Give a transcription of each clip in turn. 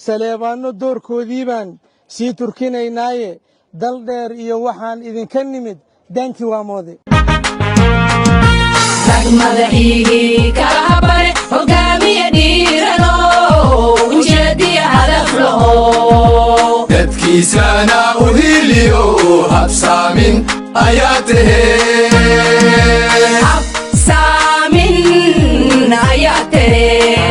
saleebaanno doorkoodii baan sii turkinaynaaye dal dheer iyo waxaan idinka nimid daantii waa moode madaxigii kala habare hogaamiye dhiirano ujeediya hadaf laho dadkiisana u hiliyo habsaamin ayaa tahee habsaamin ayaa tahee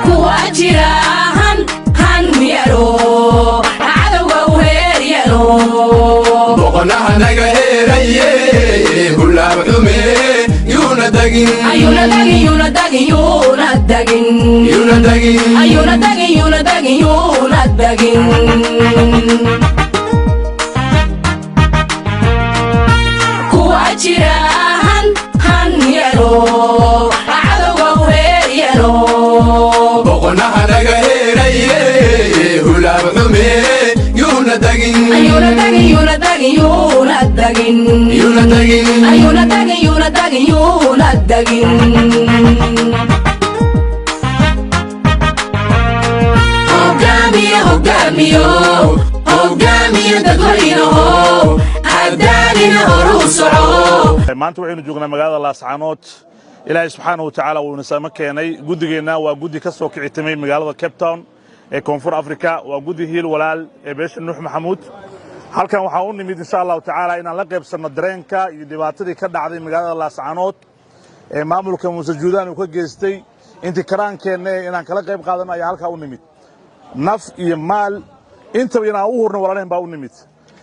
kuwa jira han yaro naga heeraye hulaab xume yuuna dagin kuwa jira han yaro cadowga weer yaro boqonaha naga heeraye hulaab xume yuuna dagin hogaamiyo dadweynaho haddaanina horu soco maanta waxaynu joognaa magaalada laascaanood ilaahay subxaanahu watacaala wuu inasama keenay guddigeenna waa guddi ka soo kicitimay magaalada cape town ee koonfur afrika waa guddi hiil walaal ee beesha nuux maxamuud halkan waxaa u nimid insha allahu tacaala inaan la qaybsanno dareenka iyo dhibaatadii ka dhacday magaalada laascaanood ee maamulka muuse juudaan uu ka geystay intii karaankeenna inaan kala qayb qaadanno ayaa halkaa u nimid naf iyo maal intaba inaan u hurno walaalehen baa u nimid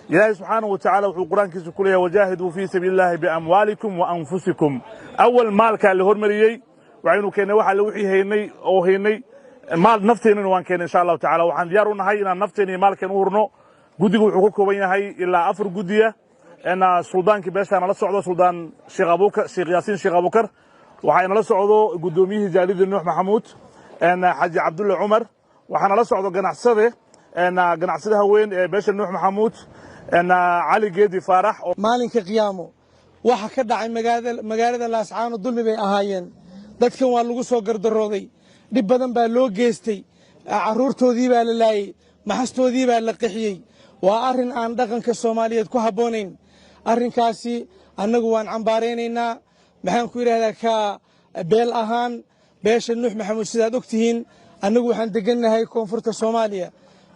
ilaahay subxaanahu watacaala wuxuu qur-aankiisa ku leeyahay wajaahiduu fii sabiilillaahi biamwaalikum wa anfusikum awal maalkaa la hormariyey waxaynu keennay waxa la wixii haynay maal nafteennana waan keennay insha allahu tacaala waxaan diyaar u nahay inaan nafteena iyo maalkeen u hurno guddigu wuxuu ka kooban yahay ilaa 4 guddiya suldaankii beeshaa nala socdo suldaan sheekh yaasiin sheekh abukar waxaa nala socdo guddoomiyihii jaalidii nuux maxamuud xaji cabdulle cumar waxaa nala socdo ganacsada haween ee beesha nuux maxamuud cali geedi faarax maalinka qiyaamo waxa ka dhacay magaalada laascaano dulmi bay ahaayeen dadkan waa lagu soo gardarooday dhib badan baa loo geystay carruurtoodii baa la laayey maxastoodii baa la qixiyey waa arrin aan dhaqanka soomaaliyeed ku habboonayn arrinkaasi annagu waan cambaaraynaynaa maxaan ku yidhahdaa ka beel ahaan beesha nuux maxamuud sidaad og tihiin annagu waxaan degannahay koonfurta soomaaliya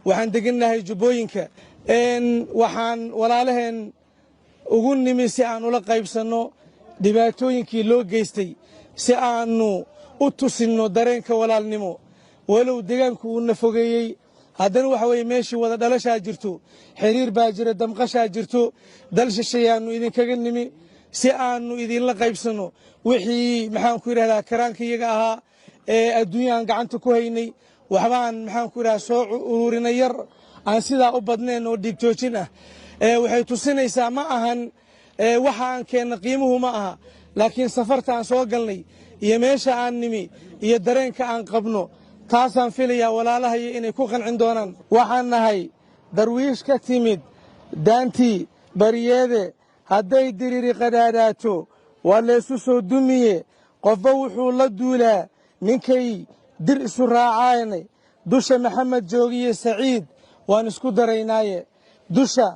waxaan degannahay jubbooyinka waxaan walaalaheen ugu nimi si aan ula qaybsanno dhibaatooyinkii loo geystay si aannu u tusinno dareenka walaalnimo walow deegaanku uu na fogeeyey haddana waxa weeye meeshii wada dhalashaa jirto xiriir baa jira damqashaa jirto dal shisheeyaannu idinkaga nimi si aannu idinla qaybsanno wixii maxaan ku yidhahdaa karaanka iyaga ahaa ee adduunyaan gacanta ku haynay waxbaan maxaan ku yidhahdaa soo ururina yar aan sidaa u badnayn oo dhiigjoojin ah waxay tusinaysaa ma ahan waxa aan keenna qiimuhu ma aha laakiin safarta aan soo galnay iyo meesha aan nimi iyo dareenka aan qabno taasaan filayaa walaalahayo inay ku qancin doonaan waxaan nahay darwiish ka timid daantii bariyeede hadday diriri qadhaadhaato waa laysu soo dumiye qofba wuxuu la duulaa ninkay dir isu raacaanay dusha maxamed joogiye saciid waan isku daraynaaye dusha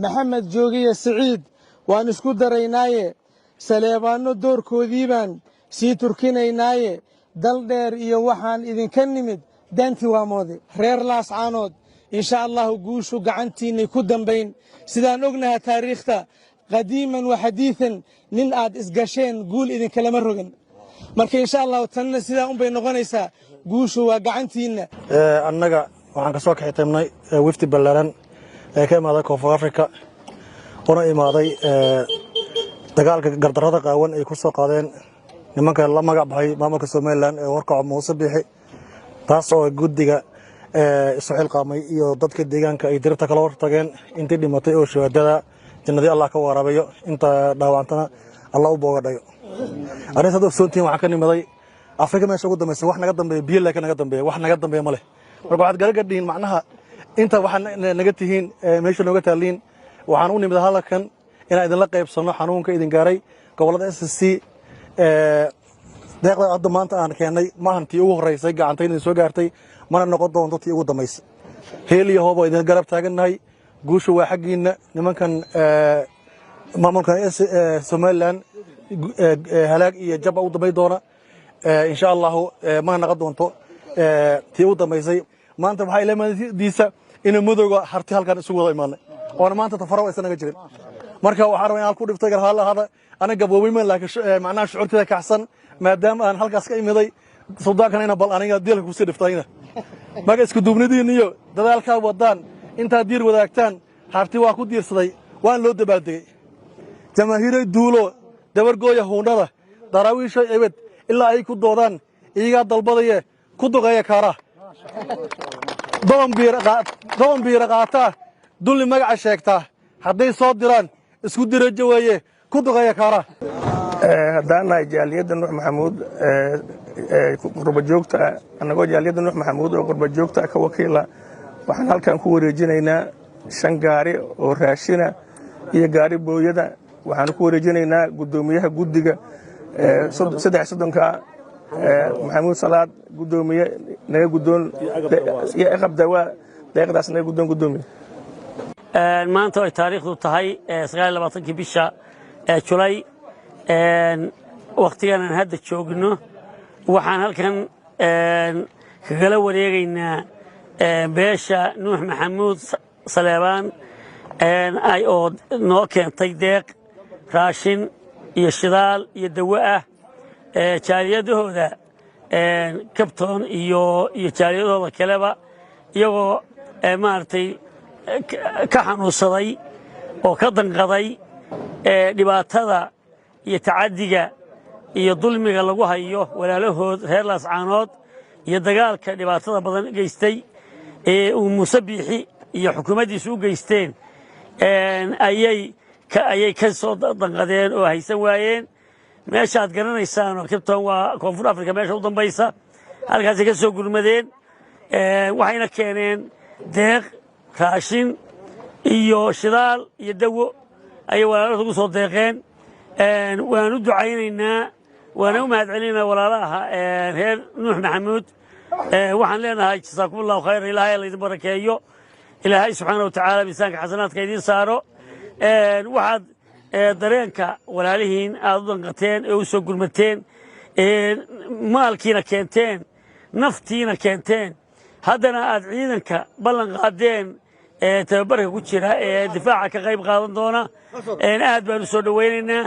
maxamed joogiye saciid waan isku daraynaaye saleebaanno doorkoodii baan sii turkinaynaaye dal dheer iyo waxaan idinka nimid daantii waa moode reer laascaanood insha allahu guushu gacantiinnay ku dambayn sidaan ognaha taariikhta qadiiman wa xadiidan nin aad isgasheen guul idinkalama rogan marka insha allahu tanna sidaa unbay noqonaysaa guushu waa gacantiinna annaga waxaan ka soo kaxitaymnay wifti ballaaran ee ka imaaday koonfur afrika una imaaday dagaalka gardarrada qaawan ay ku soo qaadeen nimanka la magac baxay maamulka somalilan ee warkaco muuse biixi taas oo guddiga isu xilqaamay iyo dadka deegaanka ay diribta kala hortageen intii dhimatay oo shahaadada jannadii allah ka waraabayo inta dhaawacantana allah u boogadhayo arrinta hadda ogsoontihiin waxaan ka nimaday afrika meesha ugu dambaysa wax naga dambeeya biyo laakiin naga dambeeya wax naga dambeeya ma leh marka waxaad garagadhihiin macnaha inta waxaa naga tihiin meesha nooga taaliin waxaan u nimid halkan inaan idinla qaybsanno xanuunka idin gaaray gobollada SSC deeqda hadda maanta aan keenay maahan tii ugu horeysay gacantayna soo gaartay mana noqon doonto tii ugu dambaysay heel iyo hoob idin garab taagannahay guusha waa xaggiina nimankan maamulkan Somaliland halaag iyo jab u damay doona insha Allah ma noqon doonto tii ugu dambaysay maanta waxa ilaa maadiisa in madowga harti halkan isugu wada imaanay oo maanta tafaraw isanaga jirin marka waxaan rabaa inaan ku dhiftay garhaal hada ana gaboobay laakiin macnaha shucuurtida kaxsan maadaama aan halkaas ka imiday suudaankan ina bal aniga diilka ku sii dhiftayna maga isku duubnidiin iyo dadaalka wadaan inta diir wadaagtaan harti waa ku diirsaday waan loo dabaaldegay jamaahiiray duulo dabargooya huunada daraawiisha ebed ilaa ay ku doodaan iyaga dalbadaya ku duqeeya kaara doon biir qaata dulli magaca sheegta hadday soo diraan isku dirajo weeye ku duqeeya kaara haddaan nahay jaaliyadda nuux maxamuud qurba joogta annagoo jaaliyadda nuux maxamuud oo qurba joogta ka wakiila waxaan halkan ku wareejinaynaa 5 gaari oo raashina iyo gaari booyada waxaan ku wareejinaynaa gudoomiyaha guddiga 3 maxamuud salaad gudoomiye naga gudoon iyo aqabdawa deeqdaas naga gudoomiye maanta ay taariikhdu tahay 29 bisha July waqtigan aan hadda joogno waxaan halkan kagala wareegaynaa beesha nuux maxamuud saleebaan ay oo noo keentay deeq raashin iyo shidaal iyo dawo ah jaaliyadahooda kabtoon iyo jaaliyadahooda kaleba iyagoo maaragtay ka xanuunsaday oo ka danqaday dhibaatada iyo tacadiga iyo dulmiga lagu hayo walaalahood reer laascaanood iyo dagaalka dhibaatada badan geystay ee uu Muuse Biixi iyo xukuumaddiisu u geysteen ayay ka soo danqadeen oo haysan waayeen meesha aad garanaysaan oo Cape Town waa koonfur Afrika meesha u dambaysa halkaasay ka soo gurmadeen waxayna keeneen deeq raashin iyo shidaal iyo dawo ayay walaalahooda ugu soo deeqeen waan u ducaynaynaa waana u mahadcelinaynaa walaalaha reer nuux maxamuud waxaan leenahay jasaakumullahu khayr ilaahay la idin barakeeyo ilaahay subxaanahu watacaala miisaanka xasanaadka idiin saaro waxaad dareenka walaalihiin aad u danqateen ee u soo gurmateen maalkiina keenteen naftiina keenteen haddana aad ciidanka ballan qaadeen tababarka ku jira ee difaaca ka qayb qaadan doona aad baan u soo dhawaynaynaa